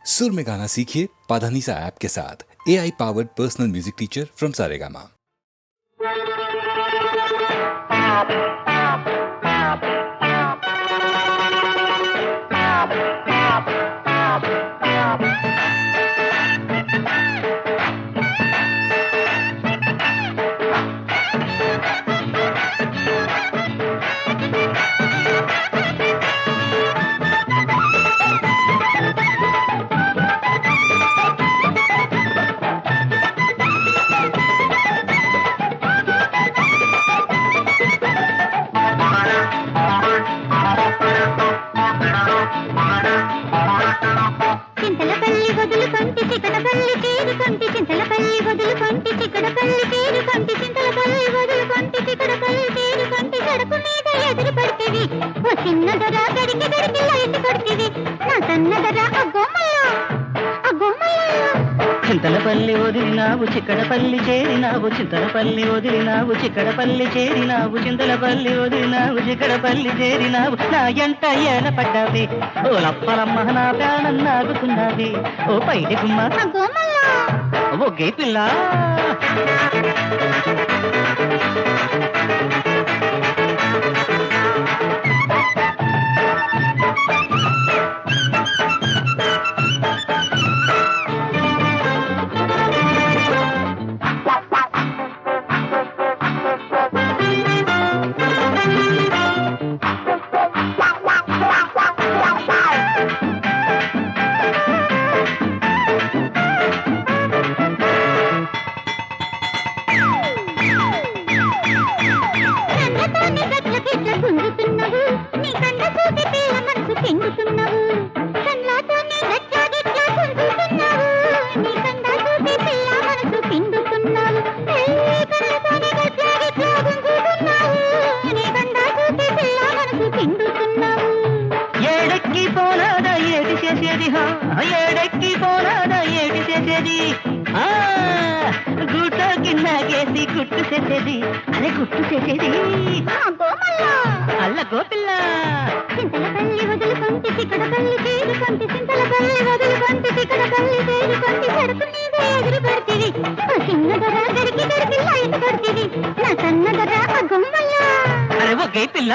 सुर में गाना सीखिए पाधानीसा ऐप के साथ। AI powered personal music teacher from Saregama. Chintalapalli వదిలినావు చిక్కడపల్లి చేరినావు చింతలపల్లి వదిలినావు చిక్కడపల్లి చేరినావు చింతలపల్లి వదిలినావు చిక్కడపల్లి చేరినావు నా ఎంట ఏల పడ్డావి ఓ లప్పలమ్మ నా ప్రాణం నాగుతున్నది ఓ పైటి గుమ్మ ఓ గే పిల్ల ఏడెక్కి పోరాదా ఏటి చేసేది గుట్ట గిన్నగేసి గుట్టు చేసేది అదే గుట్టు చేసేది అల్ల గోపిల్ల చింతలపల్లి వదులుకుంటే చిక్కడపల్లి చేరుకుంటే చింతలపల్లి వదులుకుంటే చిక్కడపల్లి చేరుకుంటే సరుకు మీద ఎదురు పడుతుంది చిన్నదరా గడికి గడికి లైట్ పడుతుంది నా సన్నదరా గొమ్మల్ల అరే ఓ గే పిల్ల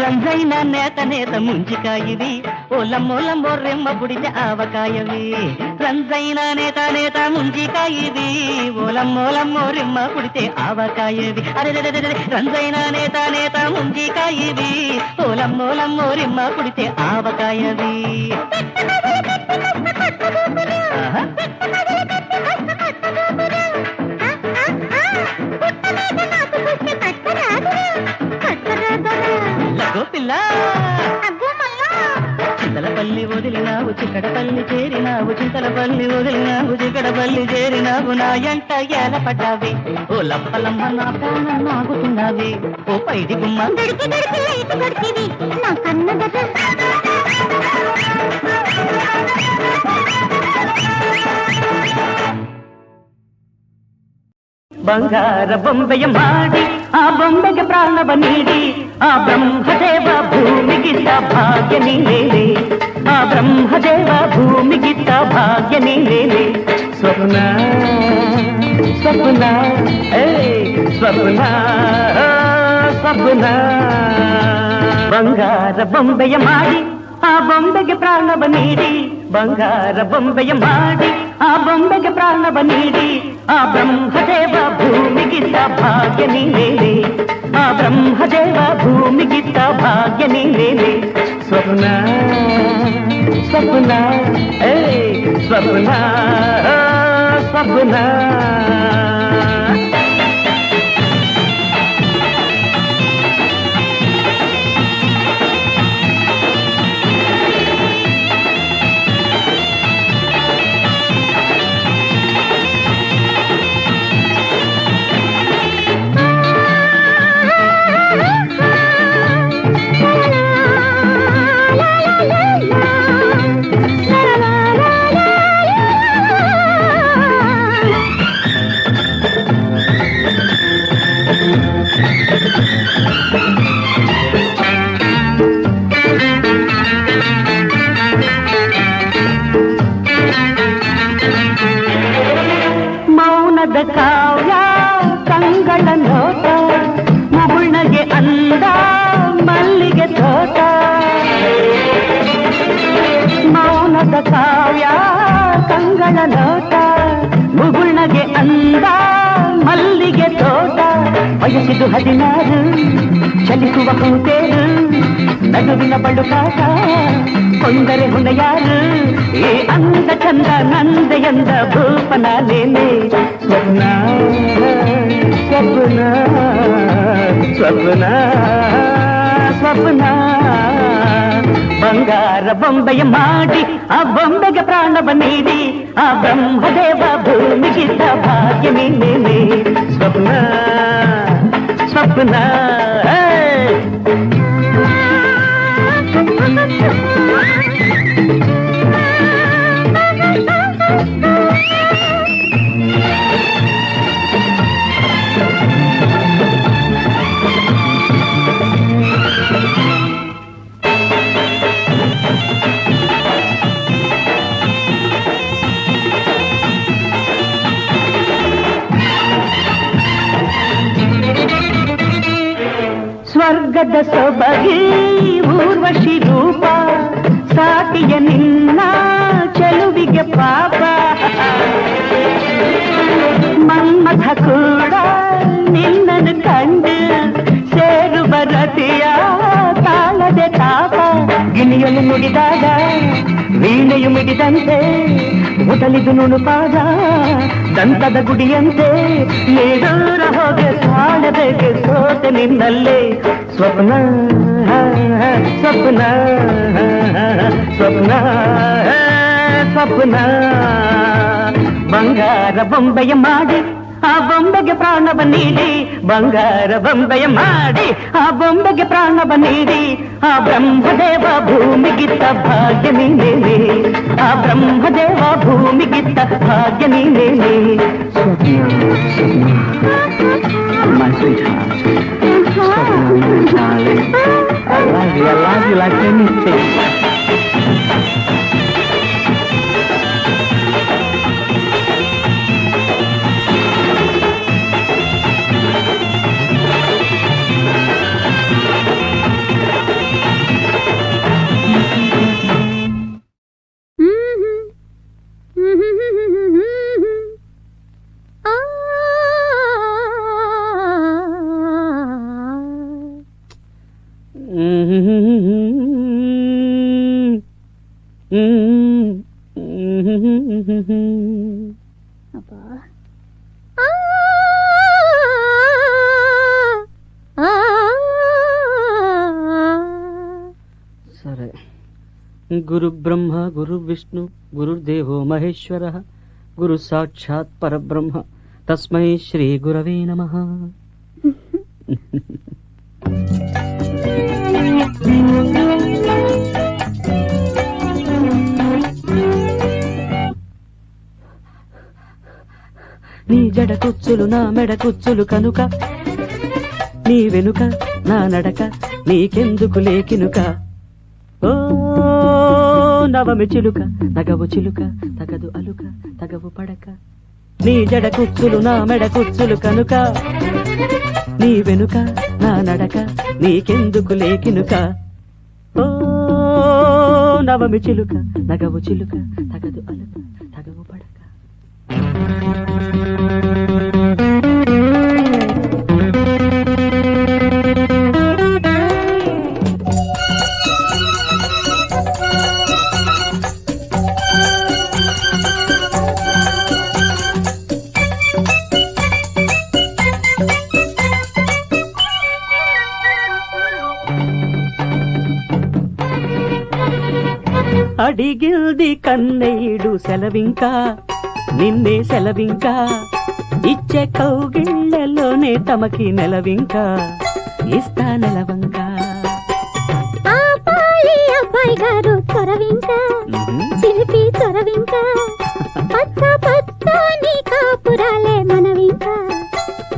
రంజైన నేత నేత ముంజికాయవి ఓలమ్మోలమ్మో రెమ్మ పుడితే ఆవకాయవి రంజైన నేత నేత ముంజికాయవి ఓలమ్మోలమ్మో రెమ్మ పుడితే ఆవకాయవి అరే రంజైన నేత నేత ముంజికాయవి ఓలమ్మోలమ్మో రెమ్మ పుడితే ఆవకాయవి పిల్ల చింతలపల్లి వదిలినావు చిక్కడపల్లి చేరినావు చింతలపల్లి వదిలినావు చిక్కడపల్లి చేరినావు నా ఎంట ఏల పడ్డావి ఓ లప్పలమ్మ నా ప్రాణం నాగుతున్నావి ఓ పైడి గుమ్మ నా కన్నదట ಬಂಗಾರ ಬೊಂಬೆಯ ಮಾಡಿ ಆ ಬೊಂಬೆಗೆ ಪ್ರಾಣವ ನೀಡಿ ಆ ಬ್ರಹ್ಮದೇವ ಭೂಮಿಗಿತ್ತ ಭಾಗ್ಯ ನೀನೇನೆ ಆ ಬ್ರಹ್ಮದೇವ ಭೂಮಿಗಿತ್ತ ಭಾಗ್ಯ ನೀನೇನೆ ಸ್ವಪ್ನ ಸ್ವಪ್ನ ಏ ಸ್ವಪ್ನ ಸ್ವಪ್ನ ಬಂಗಾರ ಬೊಂಬೆಯ ಮಾಡಿ ಆ ಬೊಂಬೆಗೆ ಪ್ರಾಣವ ನೀಡಿ ಬಂಗಾರ ಬೊಂಬೆಯ ಮಾಡಿ ಆ ಬೊಂಬೆಗೆ ಪ್ರಾಣವ ನೀಡಿ ಆ ಬ್ರಹ್ಮದೇವ ಭೂಮಿಗಿತ್ತ ಭಾಗ್ಯ ನೀನೇನೆ ಆ ಬ್ರಹ್ಮದೇವ ಭೂಮಿಗಿತ್ತ ಭಾಗ್ಯ ನೀನೇನೆ ಸ್ವಪ್ನ ಸ್ವಪ್ನ ಏ ಸ್ವಪ್ನ ಸ್ವಪ್ನ ಮೌನದ ಕಾವ್ಯ ಕಂಗಳ ನೋಟ ಮುಗುಳ್ನಗೆ ಅಂದ ಮಲ್ಲಿಗೆ ತೋಟ ಮೌನದ ಕಾವ್ಯ ಕಂಗಳ ನೋಟ ಮುಗುಳ್ನಗೆ ಅಂದ ಮಲ್ಲಿಗೆ ತೋಟ ವಯಸ್ಸಿದು 16 ಚಲಿಸುವ ಹೂತೇರು ನಗುವಿನ ಬಳುಕಾಟ ಕೊಂದರೆ ಹೊಣೆಯಾರು ಈ ಅಂದ ಚಂದ ನಂದ ಎಂದ ಭೂಪನಾಲೇನೆ ಸ್ವಪ್ನ ಸ್ವಪ್ನ ಸ್ವಪ್ನ ಸ್ವಪ್ನ ಬಂಗಾರ ಬೊಂಬೆಯ ಮಾಡಿ ಆ ಬೊಂಬೆಗೆ ಪ್ರಾಣವ ನೀಡಿ ಆ ಬ್ರಹ್ಮದೇವ ಭೂಮಿಗಿದ್ದ ಭಾಗ್ಯ ನೀನೇನೆ ಸ್ವಪ್ನ ಸ್ವಪ್ನ ಸ್ವರ್ಗದ ಸೊಬಗಿ ಊರ್ವಶಿ ರೂಪ ಸಾಟಿಯ ನಿನ್ನ ಚೆಲುವಿಗೆ ಪಾಪ ಮನ್ಮಥ ಕೂಡ ನಿನ್ನನ್ನು ಕಂಡು ಸೇರುವ ರತಿಯ ತಾಳದೆ ತಾಪ ಗಿಣಿಯಲು ನುಡಿದಾಗ ವೀಣೆಯು ಮಿಡಿದಂತೆ ಉದಲಿದು ನುಣುಪಾದ ದಂತದ ಗುಡಿಯಂತೆ ನೀಡೂರ ಹೋಗೆ ಸಾಡಬೇಕೆ ಸೋತೆ ನಿನ್ನಲ್ಲೇ ಸ್ವಪ್ನ ಸ್ವಪ್ನ ಸ್ವಪ್ನ ಸ್ವಪ್ನ ಬಂಗಾರ ಬೊಂಬೆಯ ಮಾಡಿ ಆ ಬೊಂಬೆಗೆ ಪ್ರಾಣವ ನೀಡಿ ಬಂಗಾರ ಬೊಂಬೆಯ ಮಾಡಿ ಆ ಬೊಂಬೆಗೆ ಪ್ರಾಣವ ನೀಡಿ ಆ ಬ್ರಹ್ಮದೇವ ಭೂಮಿಗಿತ್ತ ಭಾಗ್ಯ ನೀನೇನೆ ಆ ಬ್ರಹ್ಮದೇವ ಭೂಮಿಗಿತ್ತ ಭಾಗ್ಯ ನೀನೇನೆ My sweetheart, my darling, I love you like anything. సరే గురు బ్రహ్మ గురు విష్ణు గురుర్దేవో మహేశ్వర గురు సాక్షాత్ పరబ్రహ్మ తస్మై శ్రీ గురవే నమః. నీ జడ కుచ్చులు నా మెడ కుచ్చులు కనుక నీ వెనుక నా నడక నీకెందుకు లేకినుక ఓ నవమి చిలుక తగవు చిలుక తగదు అలుక తగవు పడక నీ జడ కుచ్చులు నా మెడ కుచ్చులు కనుక నీ వెనుక నా నడక నీకెందుకు లేకినుక ఓ నవమి చిలుక నగవు చిలుక తగదు అలుక తగవు పడక. అడిగిల్ది కన్నయ్యుడు సెలవింకా నిన్నే సెలవింకా ఇచ్చే కౌగిళ్ళలోనే తమకి నెలవింకా ఇస్తా నెలవంకా. అబ్బాయి గారు చొరవింకా చిలిపి చొరవింకా పచ్చ పచ్చని కాపురాలే మనవింకా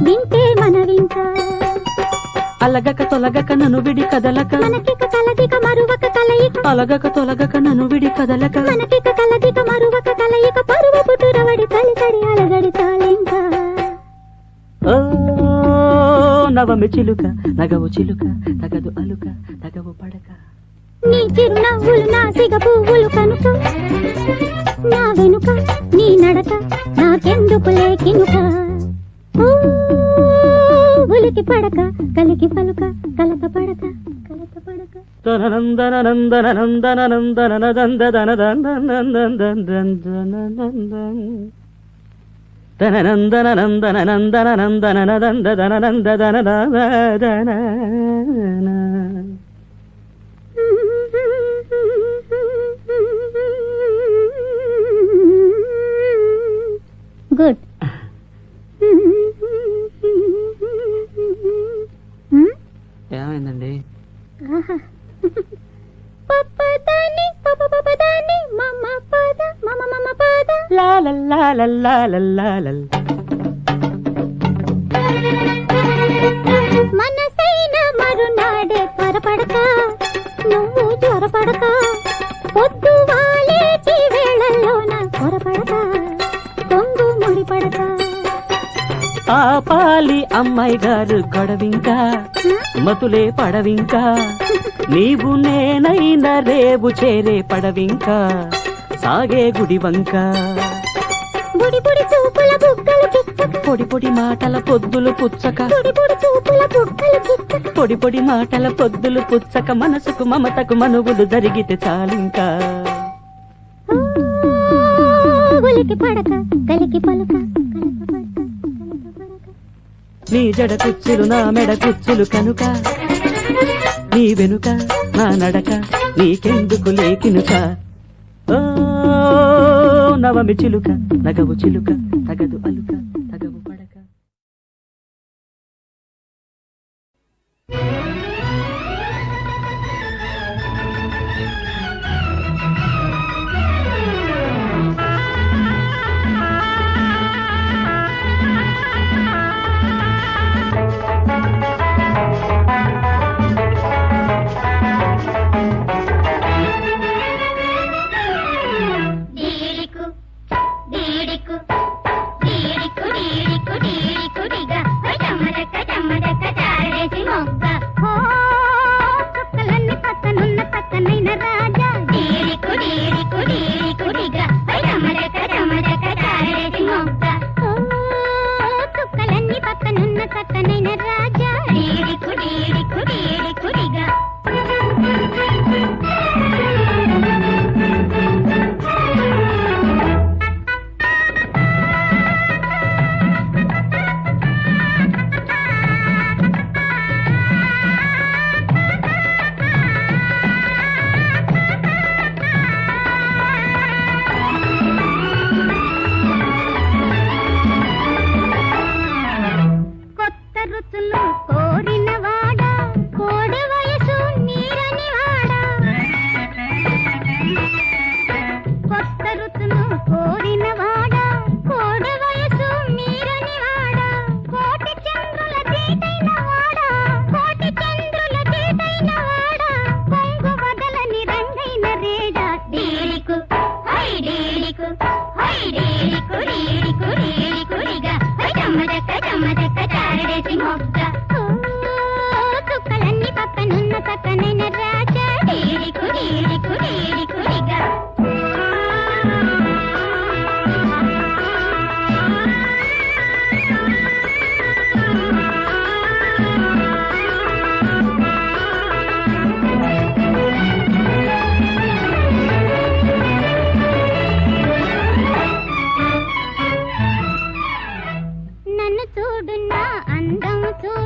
వింటే మనవింకా. అలగక తొలగక నన్ను విడి కదలక మనకిక కలదిక మరువక కలయిక అలగక తొలగక నన్ను విడి కదలక మనకిక కలదిక మరువక కలయిక పరువపు తురవడి తలి తడి అలగడి తాలింక ఓ నవమి చిలుక నగవు చిలుక తగదు అలుక తగవు పడక నీ చిరునవ్వులు నా సిగ పువ్వులు కనుక నా వెనుక నీ నడక నాకెందుకు లేకినుక ఓ, ఉలికి పడక కలికి పలుక కలత పడక కలత పడక తననందన నందన నందన నందన నందన తననందన నందన నందన నందన నందన నందన గుడ్ ఏమైందండి పప్పదాని పప్పదాని మమ్మ పద మమ మమ పద లా లా లా లా లా లా లా. మనసైన మరునాడే త్వరపడక నువ్వు జ్వరపడక పొద్దు వాలేటి వేళల్లోన త్వరపడక కొంగు ముడిపడక ఆపాలి అమ్మాయి గారు గొడవింకా మతులే పడవింకా నీవు నేనైనా రేవు చేరే పడవింకా సాగే గుడి వంక బుడి బుడి చూపుల బుగ్గలు కిచ్చక పొడి పొడి మాటల పొద్దులు పుచ్చక బుడి బుడి చూపుల బుగ్గలు కిచ్చక పొడి పొడి మాటల పొద్దులు పుచ్చక మనసుకు మమతకు మనుగులు జరిగితే చాలింకా ఓ, ఉలికి పడక కలికి పలుక కలత పడక కలత పడక నీ జడ కుచ్చులు నా మెడ కుచ్చులు కనుక నీ వెనుక నా నడక నీకెందుకు లేకినుక ఓ నవమి చిలుక నగవు చిలుక తగదు అలుక తగవు పడక డీడికు డీడికు డీడికు డీడికు డీడికుడిగా చమ్మదక్క చమ్మదక్క చారేసి మొగ్గ ఓ చుక్కలన్నీ పక్కనున్న పక్కనైన రాజా డీడికు డీడికు డీడికుడిగా చమ్మదక్క చమ్మదక్క చారేసి మొగ్గ ఓ చుక్కలన్నీ పక్కనున్న పక్కనైన రాజా డీడికు డీడికు డీడికుడిగా కొత్త రుచులు కోరిన వాడా కోడి వయసు నీరని వాడా కొత్త రుచులు కోరిన వాడా కోడి వయసు నీరని వాడా కోటి చంద్రుల తీటైన వాడా కోటి చంద్రుల తీటైన వాడా కొంగు వదలని రంగైన రేడా డీలికు హై డీలికు హై డీలికు డీలికు డీలికుడిగా చమ్మదక్క చమ్మదక్క చారడేసి మొగ్గ ఓ, చుక్కలన్నీ పక్కనున్న పక్కనైన రాజా డీడికు డీడికు డీడికుడిగా నన్ను చూడు నా అందం చూడు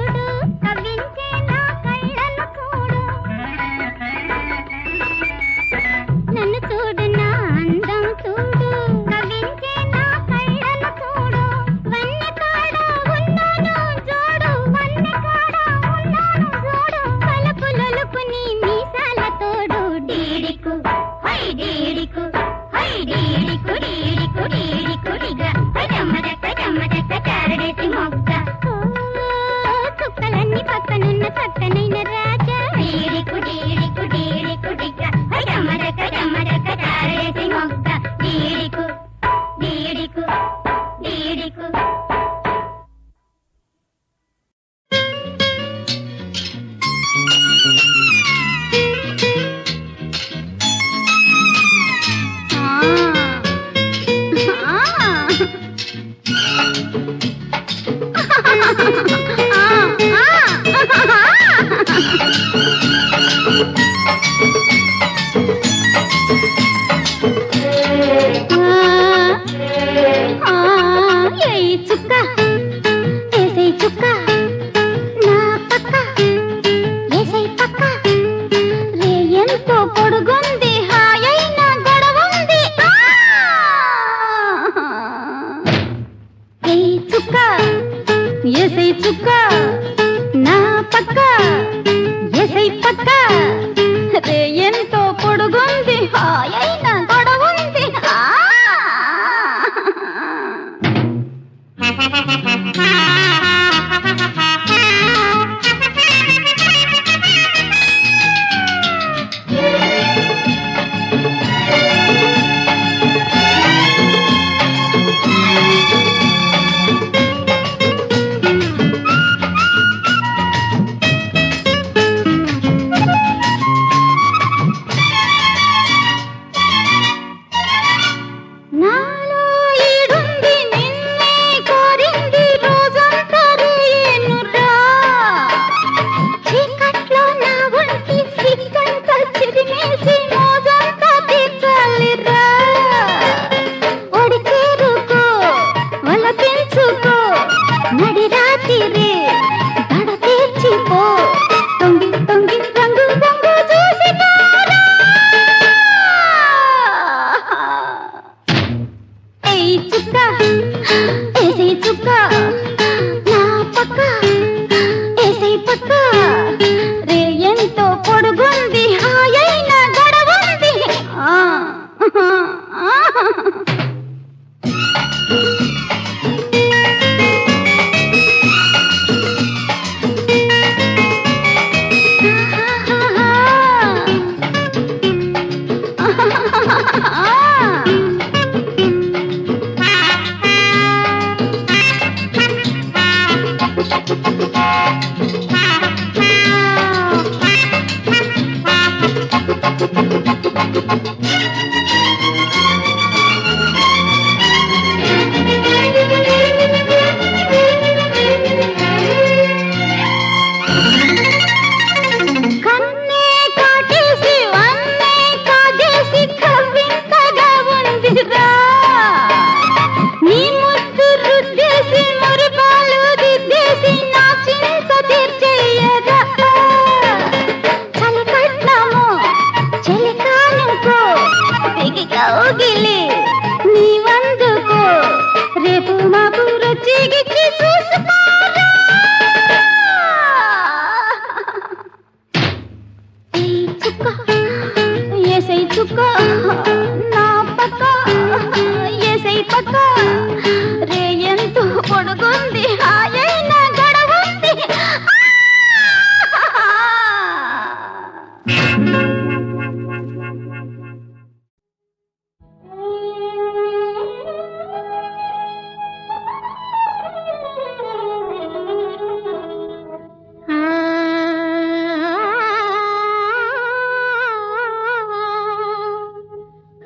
చుక్క నా పక్క ఎసై పక్క రే ఎంతో పొడుగుంది హాయైన గొడవుంది నాలో ఈడుంది నిన్నే కోరింది రోజంతా రేనురా చీకట్లో నా ఒంటి సిగ్గంతా చిరిమేసి మోజంతా తీర్చాలిరా ఒడి చేరుకో వల పెంచుకో నడి రాత్రి దడ తీర్చిపో తొంగి తొంగి రంగు రంగు చూసిపోరా చుక్క ఏసై చుక్క నా పక్క ఏసై పక్క రే ఎంతో పొడుగుంది హాయైన గొడవుంది కన్నే కాటేసి వన్నే కాజేసి కవ్వింతగా ఉందిరా నీ ముద్దు రుద్దేసి మురిపాలు దిద్దేసి నా చింత తీర్చేయగా చలి కట్నము చెలి కానుకో దిగి కౌగిలి నీ వందుకో రేపు మాపు రుచిగిచ్చి చూసుకోరా చుక్క ఏసై చుక్క నా పక్క ఏసై పక్క రే ఎంతో పొడుగుంది హాయైన గొడవుంది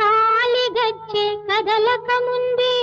కాలిగచ్చే కదలక ముందే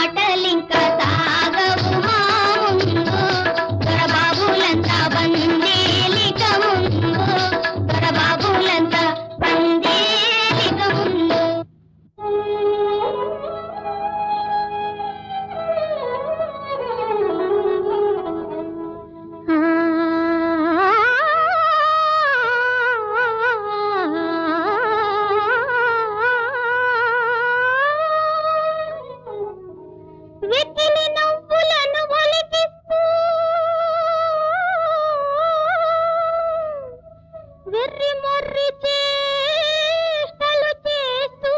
ఆటలింకా సాగవు మా ముందు దొరబాబులంతా బందేలిక ముందు దొరబాబులంతా బందేలిక ముందు వెకిలి నవ్వులను ఒలికిస్తూ వెర్రి మొర్రి చేష్టలు చేస్తూ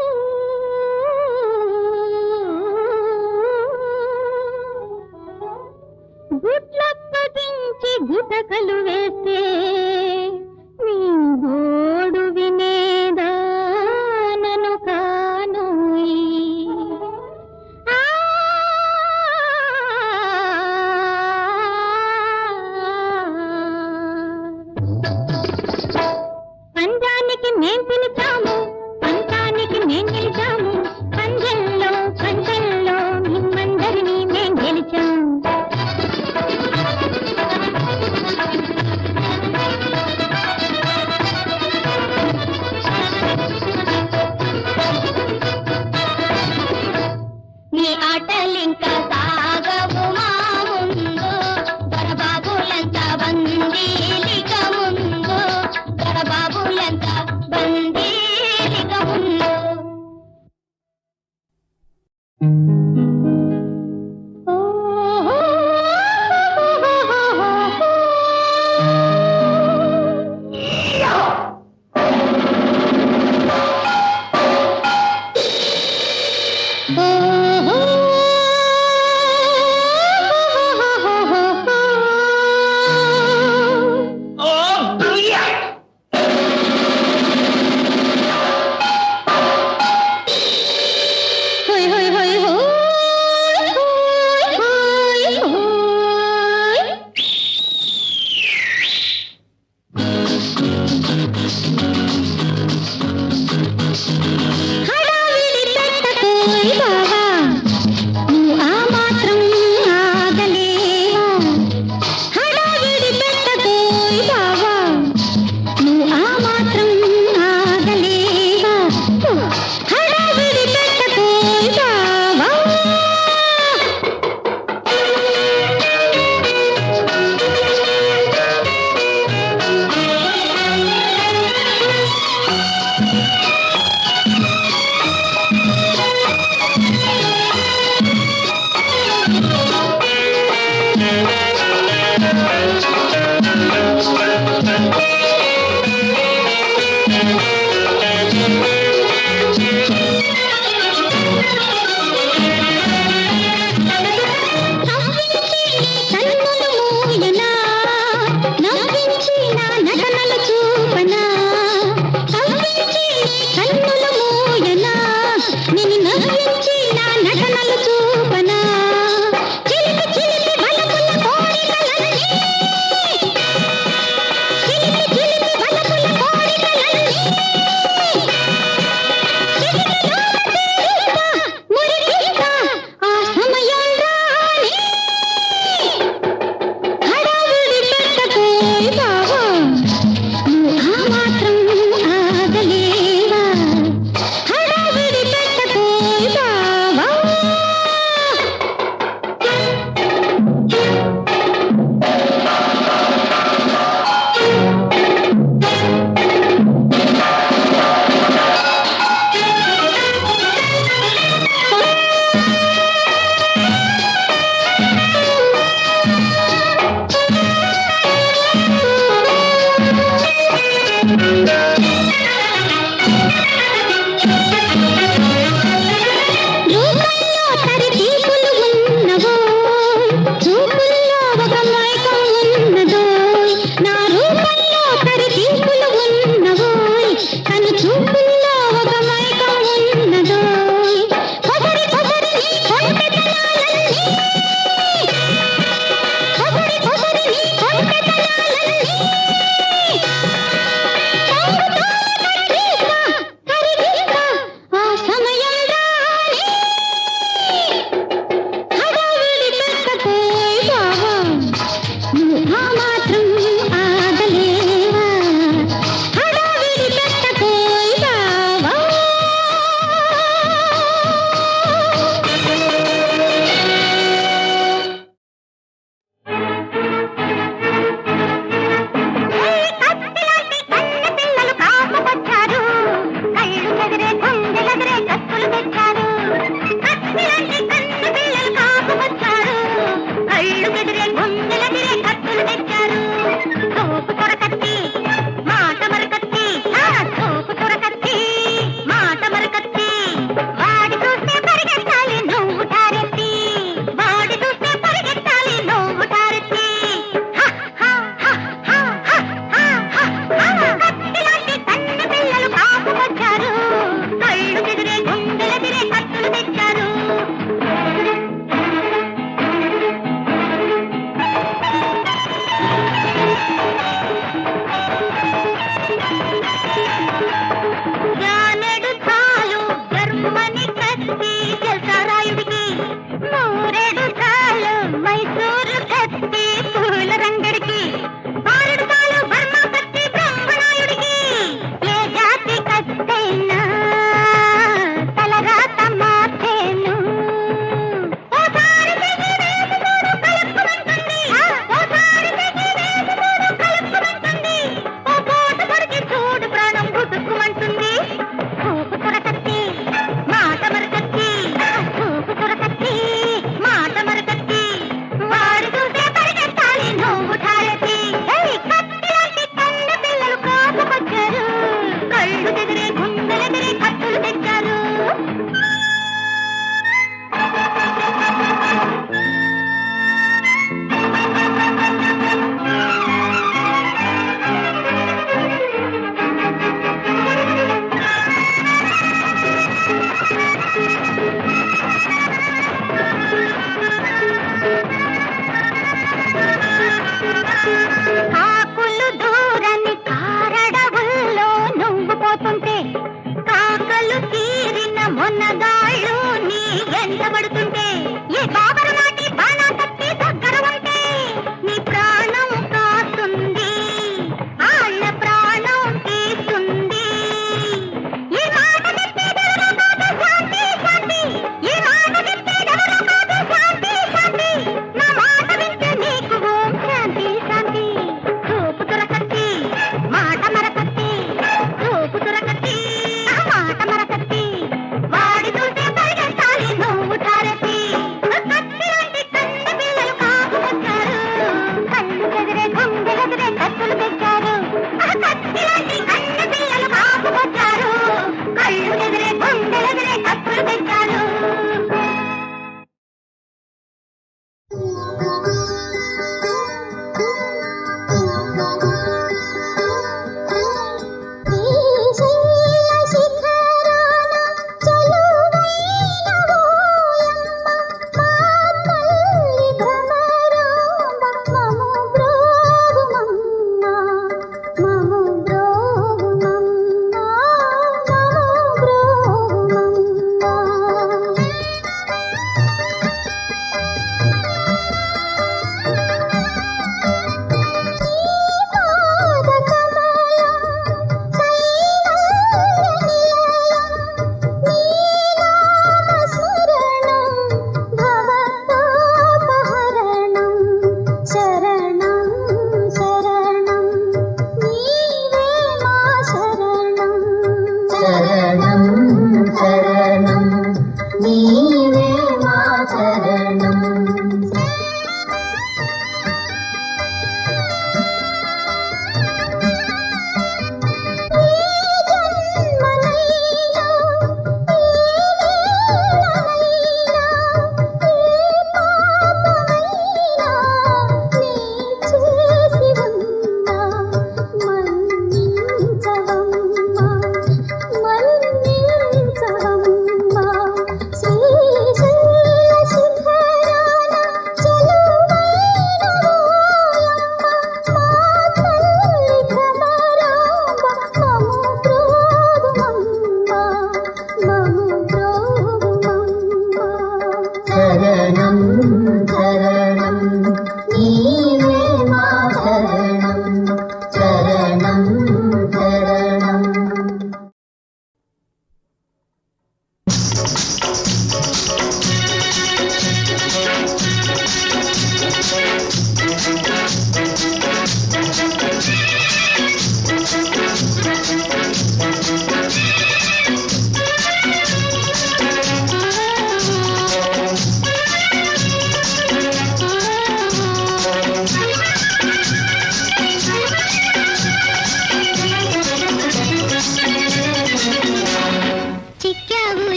గుడ్లప్పగించి గుటకలు వేస్తే నీ గోడు వినేదా నను కానోయి పంజానికి మేం పిలిచాము పంచానికి మేం గెలిచాము పంజంలో మిమ్మందరినీ మేం గెలిచాము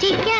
చిక్కా